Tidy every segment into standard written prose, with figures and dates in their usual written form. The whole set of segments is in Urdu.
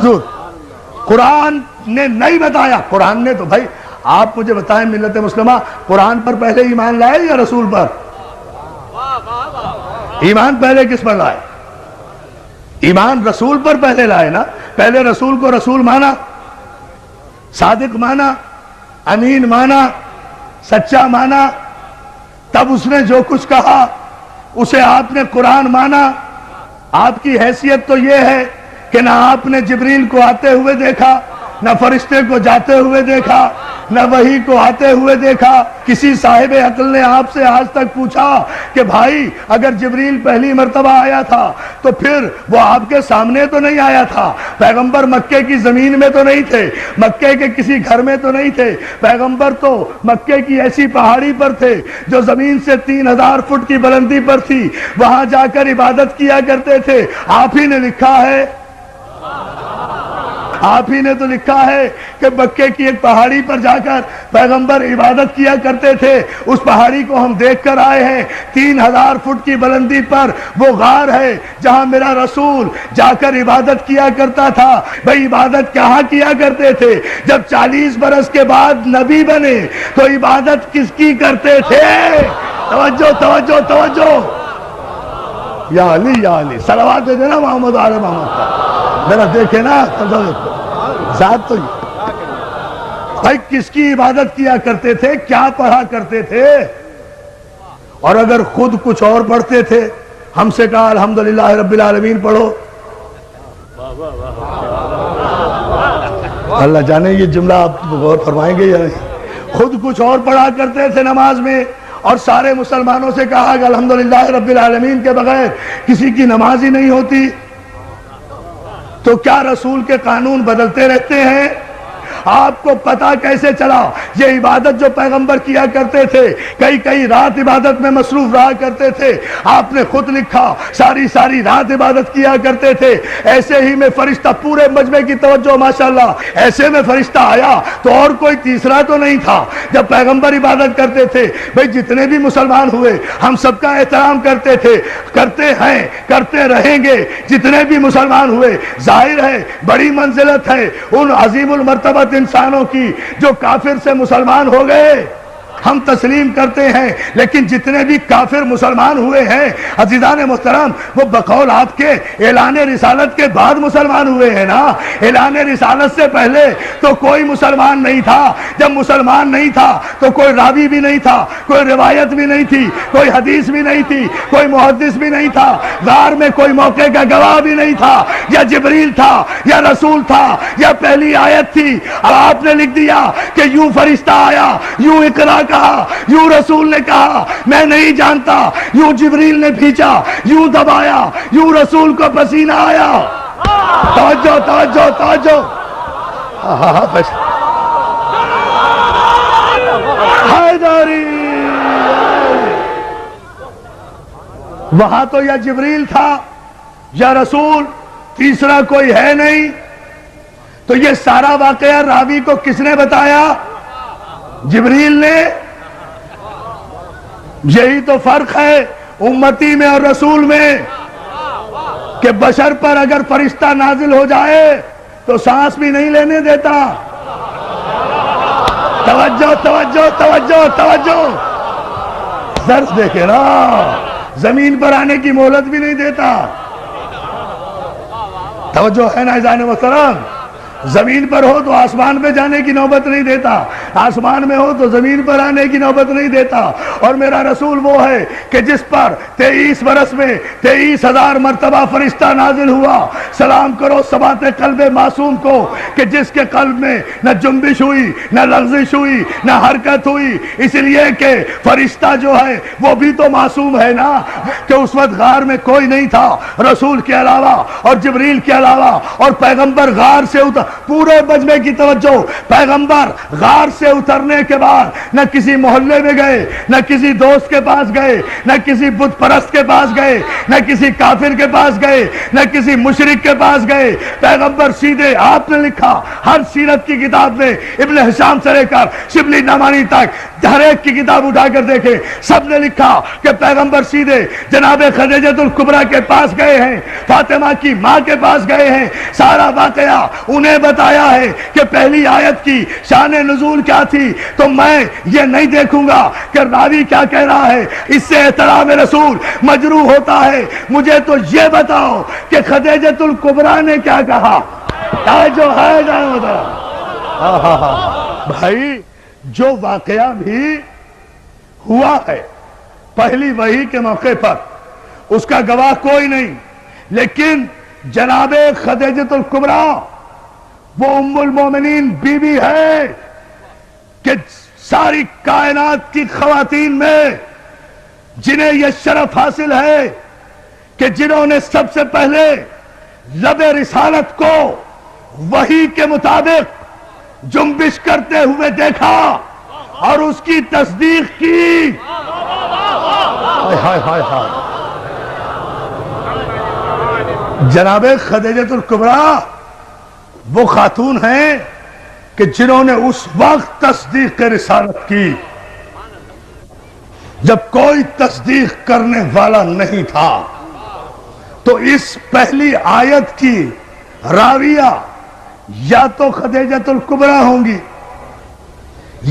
حضور قرآن نے نہیں بتایا. قرآن نے تو بھائی آپ مجھے بتائیں ملت مسلمہ قرآن پر پہلے ایمان لائے یا رسول پر؟ ایمان پہلے کس پر لائے؟ ایمان رسول پر پہلے لائے نا. پہلے رسول کو رسول مانا, صادق مانا, امین مانا, سچا مانا, تب اس نے جو کچھ کہا اسے آپ نے قرآن مانا. آپ کی حیثیت تو یہ ہے کہ نہ آپ نے جبریل کو آتے ہوئے دیکھا, نہ فرشتے کو جاتے ہوئے دیکھا, نہ وحی کو آتے ہوئے دیکھا. کسی صاحب عقل نے آپ سے آج تک پوچھا کہ بھائی اگر جبریل پہلی مرتبہ آیا تھا تو پھر وہ آپ کے سامنے تو نہیں آیا تھا؟ پیغمبر مکے کی زمین میں تو نہیں تھے, مکے کے کسی گھر میں تو نہیں تھے. پیغمبر تو مکے کی ایسی پہاڑی پر تھے جو زمین سے 3000 فٹ کی بلندی پر تھی, وہاں جا کر عبادت کیا کرتے تھے. آپ ہی نے لکھا ہے, آپ ہی نے تو لکھا ہے کہ مکے کی ایک پہاڑی پر جا کر پیغمبر عبادت کیا کرتے تھے. اس پہاڑی کو ہم دیکھ کر آئے ہیں, 3000 فٹ کی بلندی پر وہ غار ہے جہاں میرا رسول جا کر عبادت کیا کرتا تھا. بھئی عبادت کہاں کیا کرتے تھے؟ جب 40 برس کے بعد نبی بنے تو عبادت کس کی کرتے تھے؟ توجہ توجہ توجہ. یا علی یا علی, صلوات دے دینا محمد آل محمد کا. میرا دیکھے نا ذات تو بھائی کس کی عبادت کیا کرتے تھے, کیا پڑھا کرتے تھے؟ اور اگر خود کچھ اور پڑھتے تھے, ہم سے کہا الحمدللہ رب العالمین پڑھو. اللہ جانے یہ جملہ آپ غور فرمائیں گے یا نہیں. خود کچھ اور پڑھا کرتے تھے نماز میں, اور سارے مسلمانوں سے کہا کہ الحمدللہ رب العالمین کے بغیر کسی کی نماز ہی نہیں ہوتی. تو کیا رسول کے قانون بدلتے رہتے ہیں؟ آپ کو پتا کیسے چلا؟ یہ عبادت جو پیغمبر کیا کرتے تھے, کئی رات عبادت میں مصروف رہا کرتے تھے. آپ نے خود لکھا ساری رات عبادت کیا کرتے تھے. ایسے ہی میں فرشتہ, پورے مجمع کی توجہ ماشاءاللہ, ایسے میں فرشتہ آیا تو اور کوئی تیسرا تو نہیں تھا. جب پیغمبر عبادت کرتے تھے, بھئی جتنے بھی مسلمان ہوئے ہم سب کا احترام کرتے تھے, کرتے ہیں, کرتے رہیں گے. جتنے بھی مسلمان ہوئے, ظاہر ہے بڑی منزلت ہے ان عظیم المرتبت انسانوں کی جو کافر سے مسلمان ہو گئے, ہم تسلیم کرتے ہیں. لیکن جتنے بھی کافر مسلمان ہوئے ہیں عزیزان محترم, وہ بقول آپ کے اعلان رسالت کے بعد مسلمان ہوئے ہیں نا. اعلان رسالت سے پہلے تو کوئی مسلمان نہیں تھا. جب مسلمان نہیں تھا تو کوئی راوی بھی نہیں تھا, کوئی روایت بھی نہیں تھی, کوئی حدیث بھی نہیں تھی, کوئی محدث بھی نہیں تھا, غار میں کوئی موقع کا گواہ بھی نہیں تھا. یا جبریل تھا, یا رسول تھا, یا پہلی آیت تھی. اب آپ نے لکھ دیا کہ یوں فرشتہ آیا, یوں اقرا کہا, یوں رسول نے کہا, میں نہیں جانتا, یوں جبریل نے بھیجا, یوں دبایا, یوں رسول کو پسینہ آیا. توجہ توجہ توجہ. حیدری وہاں تو یا جبریل تھا یا رسول, تیسرا کوئی ہے نہیں. تو یہ سارا واقعہ راوی کو کس نے بتایا؟ جبریل نے. یہی تو فرق ہے امتی میں اور رسول میں, کہ بشر پر اگر فرشتہ نازل ہو جائے تو سانس بھی نہیں لینے دیتا. توجہ توجہ توجہ توجہ. درس دیکھے نا, زمین پر آنے کی مہلت بھی نہیں دیتا. توجہ ہے نا عزیزان محترم؟ زمین پر ہو تو آسمان پہ جانے کی نوبت نہیں دیتا, آسمان میں ہو تو زمین پر آنے کی نوبت نہیں دیتا. اور میرا رسول وہ ہے کہ جس پر 23 برس میں 23,000 مرتبہ فرشتہ نازل ہوا. سلام کرو ثبات قلب معصوم کو کہ جس کے قلب میں نہ جنبش ہوئی, نہ لغزش ہوئی, نہ حرکت ہوئی. اس لیے کہ فرشتہ جو ہے وہ بھی تو معصوم ہے نا, کہ اس وقت غار میں کوئی نہیں تھا رسول کے علاوہ اور جبریل کے علاوہ, اور پیغمبر غار سے پورے مجمع کی توجہ، پیغمبر غار سے اترنے کے بعد نہ کسی محلے میں گئے، نہ کسی دوست کے پاس گئے، نہ کسی بت پرست کے پاس گئے، نہ کسی کافر کے پاس گئے، نہ کسی مشرک کے پاس گئے۔ پیغمبر سیدھے، آپ نے لکھا ہر سیرت کی کتاب میں، ابن ہشام سے لے کر شبلی نعمانی تک ہر ایک کی کتاب اٹھا کر دیکھیں، سب نے لکھا کہ پیغمبر سیدھے جناب خدیجہ الکبریٰ کے پاس گئے ہیں، فاطمہ کی ماں کے پاس گئے ہیں، سارا واقعہ انہیں بتایا ہے کہ پہلی آیت کی شان نزول کیا تھی۔ تو میں یہ نہیں دیکھوں گا کہ راوی کیا کہہ رہا ہے، اس سے احترام رسول مجروح ہوتا ہے۔ مجھے تو یہ بتاؤ کہ خدیجہ الکبریٰ نے کیا کہا، جو ہے بھائی، جو واقعہ بھی ہوا ہے پہلی وحی کے موقع پر، اس کا گواہ کوئی نہیں، لیکن جناب خدیجہ الکبریٰ وہ ام المومنین بیوی ہے کہ ساری کائنات کی خواتین میں جنہیں یہ شرف حاصل ہے کہ جنہوں نے سب سے پہلے لب رسالت کو وحی کے مطابق جنبش کرتے ہوئے دیکھا اور اس کی تصدیق کی۔ ہائے ہائے ہائے، جناب خدیجہ الکبریٰ وہ خاتون ہیں کہ جنہوں نے اس وقت تصدیق رسالت کی جب کوئی تصدیق کرنے والا نہیں تھا۔ تو اس پہلی آیت کی راویہ یا تو خدیجہ الکبریٰ ہوں گی،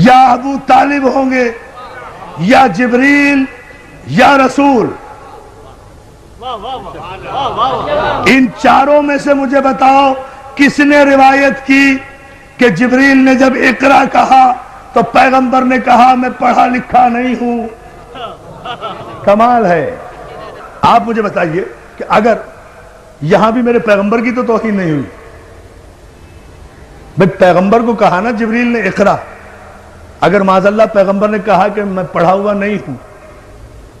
یا ابو طالب ہوں گے، یا جبریل، یا رسول۔ ان چاروں میں سے مجھے بتاؤ کس نے روایت کی کہ جبریل نے جب اقرا کہا تو پیغمبر نے کہا میں پڑھا لکھا نہیں ہوں؟ کمال ہے۔ آپ مجھے بتائیے کہ اگر یہاں بھی میرے پیغمبر کی تو توہین نہیں ہوئی، بھئی پیغمبر کو کہا نا جبریل نے اقرا، اگر معاذ اللہ پیغمبر نے کہا کہ میں پڑھا ہوا نہیں ہوں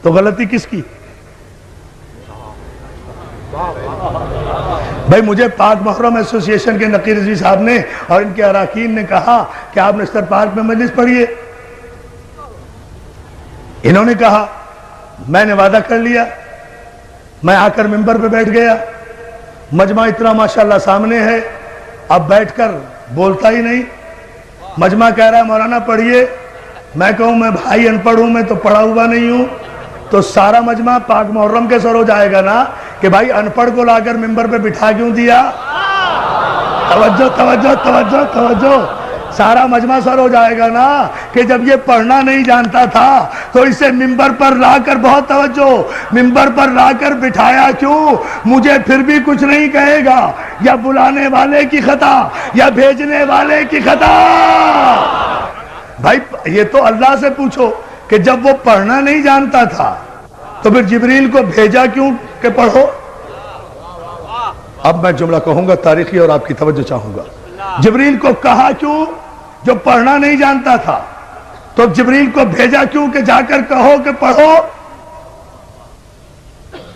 تو غلطی کس کی؟ بھائی مجھے پاک محرم ایسوسی ایشن کے نقیر رضوی صاحب نے اور ان کے اراکین نے کہا کہ آپ نشتر پارک میں مجلس پڑھیے، انہوں نے کہا، میں نے وعدہ کر لیا، میں آ کر ممبر پہ بیٹھ گیا، مجمع اتنا ماشاءاللہ سامنے ہے، اب بیٹھ کر بولتا ہی نہیں، مجمع کہہ رہا ہے مولانا پڑھیے، میں کہوں میں بھائی ان پڑھ ہوں، میں تو پڑھا ہوا نہیں ہوں، تو سارا مجمع پاک محرم کے سر ہو جائے گا نا کہ بھائی ان پڑھ کو لا کر ممبر پہ بٹھا کیوں دیا؟ توجہ توجہ توجہ توجہ، سارا مجمع سر ہو جائے گا نا کہ جب یہ پڑھنا نہیں جانتا تھا تو اسے ممبر پر لا کر، بہت توجہ، ممبر پر لا کر بٹھایا کیوں؟ مجھے پھر بھی کچھ نہیں کہے گا، یا بلانے والے کی خطا یا بھیجنے والے کی خطا۔ بھائی یہ تو اللہ سے پوچھو کہ جب وہ پڑھنا نہیں جانتا تھا تو پھر جبریل کو بھیجا کیوں کہ پڑھو؟ اب میں جملہ کہوں گا تاریخی اور آپ کی توجہ چاہوں گا۔ جبریل کو کہا کیوں؟ جو پڑھنا نہیں جانتا تھا، تو جبریل کو بھیجا کیوں کہ جا کر کہو کہ پڑھو؟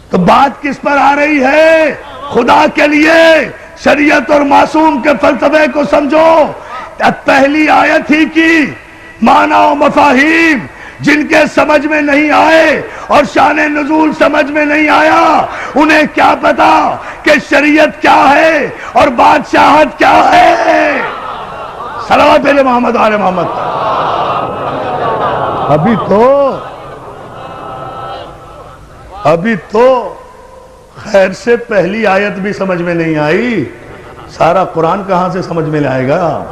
تو بات کس پر آ رہی ہے؟ خدا کے لیے شریعت اور معصوم کے فلسفے کو سمجھو۔ پہلی آیت ہی کی معنی و مفاہیم جن کے سمجھ میں نہیں آئے اور شان نزول سمجھ میں نہیں آیا، انہیں کیا پتا کہ شریعت کیا ہے اور بادشاہت کیا ہے؟ صلوات علی محمد و آل محمد۔ ابھی تو خیر سے پہلی آیت بھی سمجھ میں نہیں آئی، سارا قرآن کہاں سے سمجھ میں آئے گا؟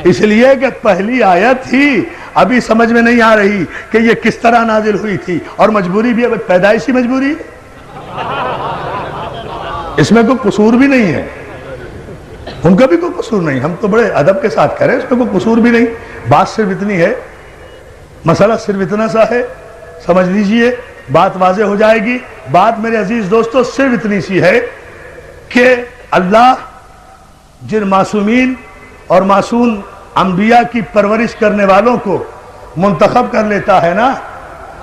اس لیے کہ پہلی آیت ہی ابھی سمجھ میں نہیں آ رہی کہ یہ کس طرح نازل ہوئی تھی، اور مجبوری بھی پیدائشی مجبوری، اس میں کوئی قصور بھی نہیں ہے، ان کا بھی کوئی قصور نہیں، ہم تو بڑے ادب کے ساتھ کہہ رہے ہیں اس میں کوئی قصور بھی نہیں۔ بات صرف اتنی ہے، مسئلہ صرف اتنا سا ہے، سمجھ لیجئے، بات واضح ہو جائے گی۔ بات میرے عزیز دوستو صرف اتنی سی ہے کہ اللہ جن معصومین اور معصوم انبیاء کی پرورش کرنے والوں کو منتخب کر لیتا ہے نا،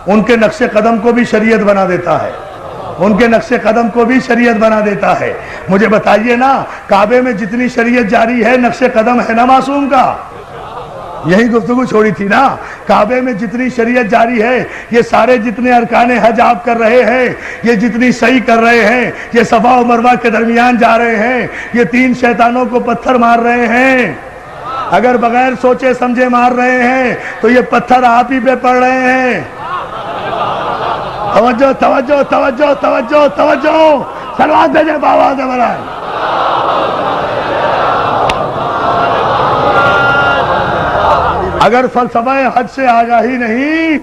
ان کے نقش قدم کو بھی شریعت بنا دیتا ہے۔ ان کے نقش قدم کو بھی شریعت بنا دیتا ہے۔ مجھے بتائیے نا، کعبے میں جتنی شریعت جاری ہے نقش قدم ہے نا معصوم کا؟ یہی گفتگو چھوڑی تھی نا، کعبے میں جتنی شریعت جاری ہے، یہ سارے جتنے ارکان حج آپ کر رہے ہیں، یہ جتنی صحیح کر رہے ہیں، یہ صفا و مروہ کے درمیان جا رہے ہیں، یہ 3 شیطانوں کو پتھر مار رہے ہیں، اگر بغیر سوچے سمجھے مار رہے ہیں تو یہ پتھر آپ ہی پہ پڑ رہے ہیں۔ توجہ توجہ توجہ توجہ توجہ، سلوات بھیجے بابا دے برائے۔ اگر فلسفہ حج سے آگاہی نہیں،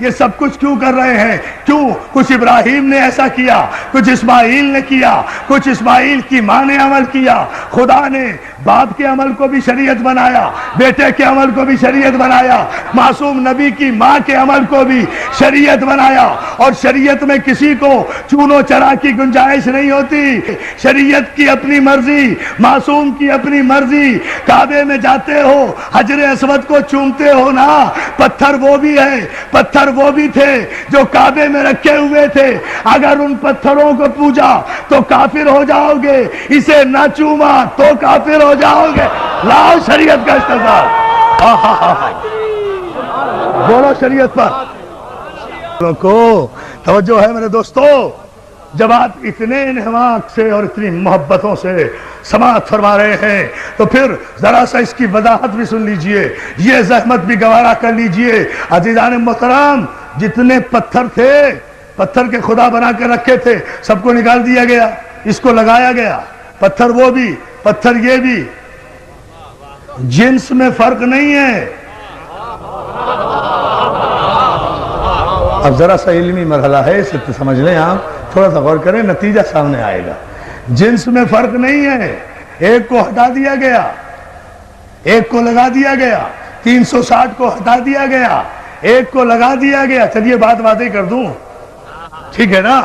یہ سب کچھ کیوں کر رہے ہیں؟ کیوں؟ کچھ ابراہیم نے ایسا کیا، کچھ اسماعیل نے کیا، کچھ اسماعیل کی ماں نے عمل کیا۔ خدا نے باپ کے عمل کو بھی شریعت بنایا، بیٹے کے عمل کو بھی شریعت بنایا، معصوم نبی کی ماں کے عمل کو بھی شریعت بنایا، اور شریعت میں کسی کو چون و چرا کی گنجائش نہیں ہوتی۔ شریعت کی اپنی مرضی، معصوم کی اپنی مرضی۔ کعبے میں جاتے ہو، حجر اسود کو چومتے ہو نا، پتھر وہ بھی ہے، پتھر وہ بھی تھے جو کعبے میں رکھے ہوئے تھے۔ اگر ان پتھروں کو پوجا تو کافر ہو جاؤ گے، اسے نہ چوما تو کافر ہو جاؤ گے۔ لاؤ شریعت کا استقبال، بولو شریعت پر کو توجہ ہے میرے دوستو۔ جب آپ اتنے انہماک سے اور اتنی محبتوں سے سماعت فرما رہے ہیں تو پھر ذرا سا اس کی وضاحت بھی سن لیجئے، یہ زحمت بھی گوارا کر لیجئے۔ عزیزان محترم، جتنے پتھر تھے، پتھر کے خدا بنا کے رکھے تھے، سب کو نکال دیا گیا، اس کو لگایا گیا۔ پتھر وہ بھی، پتھر یہ بھی، جنس میں فرق نہیں ہے۔ اب ذرا سا علمی مرحلہ ہے، اسے سمجھ لیں آپ، تھوڑا سا غور کریں، نتیجہ سامنے آئے گا۔ جنس میں فرق نہیں ہے، ایک کو ہٹا دیا گیا، ایک کو لگا دیا گیا، 360 کو ہٹا دیا گیا، ایک کو لگا دیا گیا۔ چلیے بات واضح کر دوں، ٹھیک ہے نا؟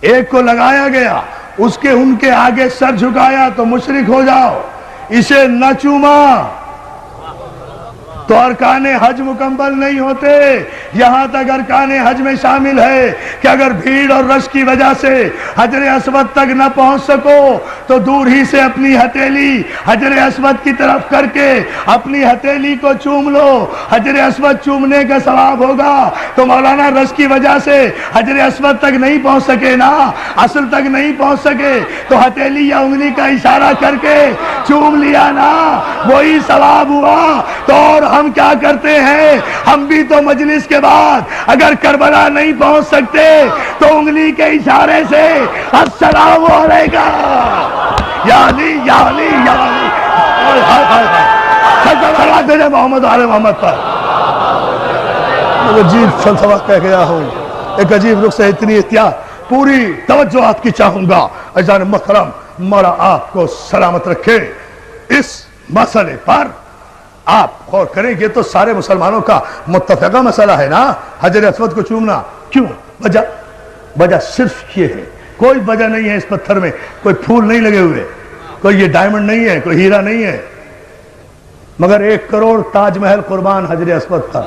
ایک کو لگایا گیا، اس کے ان کے آگے سر جھکایا تو مشرک ہو جاؤ، اسے نہ چوما تو ارکان حج مکمل نہیں ہوتے۔ یہاں تک ارکان حج میں شامل ہے کہ اگر بھیڑ اور رش کی وجہ سے حجر اسود تک نہ پہنچ سکو تو دور ہی سے اپنی ہتھیلی حجر اسود کی طرف کر کے اپنی ہتھیلی کو چوم لو، حجر اسود چومنے کا ثواب ہوگا۔ تو مولانا رش کی وجہ سے حجر اسود تک نہیں پہنچ سکے نا، اصل تک نہیں پہنچ سکے تو ہتھیلی یا انگلی کا اشارہ کر کے چوم لیا نا، وہی ثواب ہوا۔ تو اور ہم کیا کرتے ہیں؟ ہم بھی تو مجلس کے بعد اگر کربلا نہیں پہنچ سکتے تو انگلی کے اشارے سے السلام علیکم یا علی یا علی یا علی، صلوات بھیجے محمد آل محمد پر۔ ایک عجیب فلسفہ کہہ گیا ہوں، ایک عجیب رخ سے اتنی احتیاط، پوری توجہ آپ کی چاہوں گا۔ عزیزان محترم، مولا آپ کو سلامت رکھے۔ اس مسئلے پر آپ غور کریں، یہ تو سارے مسلمانوں کا متفقہ مسئلہ ہے نا، حجر اسود کو چومنا۔ کیوں؟ وجہ صرف یہ ہے، کوئی وجہ نہیں ہے اس پتھر میں، کوئی پھول نہیں لگے ہوئے، کوئی یہ ڈائمنڈ نہیں ہے، کوئی ہیرا نہیں ہے، مگر 1 کروڑ تاج محل قربان حجر اسود پر۔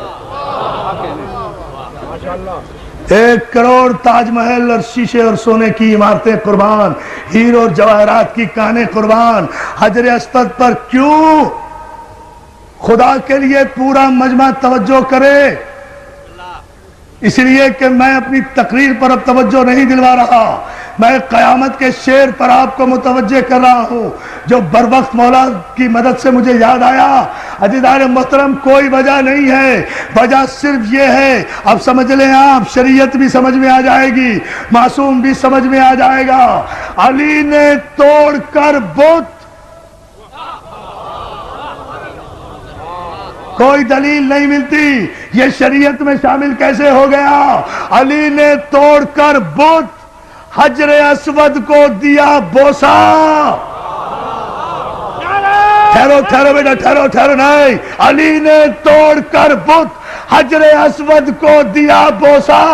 1 کروڑ تاج محل اور شیشے اور سونے کی عمارتیں قربان، ہیروں اور جواہرات کی کانیں قربان حجر اسود پر۔ کیوں؟ خدا کے لیے پورا مجمع توجہ کرے، اس لیے کہ میں اپنی تقریر پر اب توجہ نہیں دلوا رہا، میں قیامت کے شعر پر آپ کو متوجہ کر رہا ہوں جو بر وقت مولا کی مدد سے مجھے یاد آیا۔ عزیزان محترم، کوئی وجہ نہیں ہے، وجہ صرف یہ ہے، اب سمجھ لیں آپ، شریعت بھی سمجھ میں آ جائے گی، معصوم بھی سمجھ میں آ جائے گا۔ علی نے توڑ کر بت، کوئی دلیل نہیں ملتی، یہ شریعت میں شامل کیسے ہو گیا؟ علی نے توڑ کر بت حجر اسود کو دیا بوسا۔ ٹھہرو بیٹا، ٹھہرو نہیں، علی نے توڑ کر بت حجر اسود کو دیا بوسا،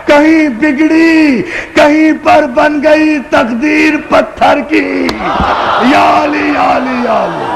کہیں بگڑی کہیں پر بن گئی تقدیر پتھر کی۔ یا علی یا علی یا علی۔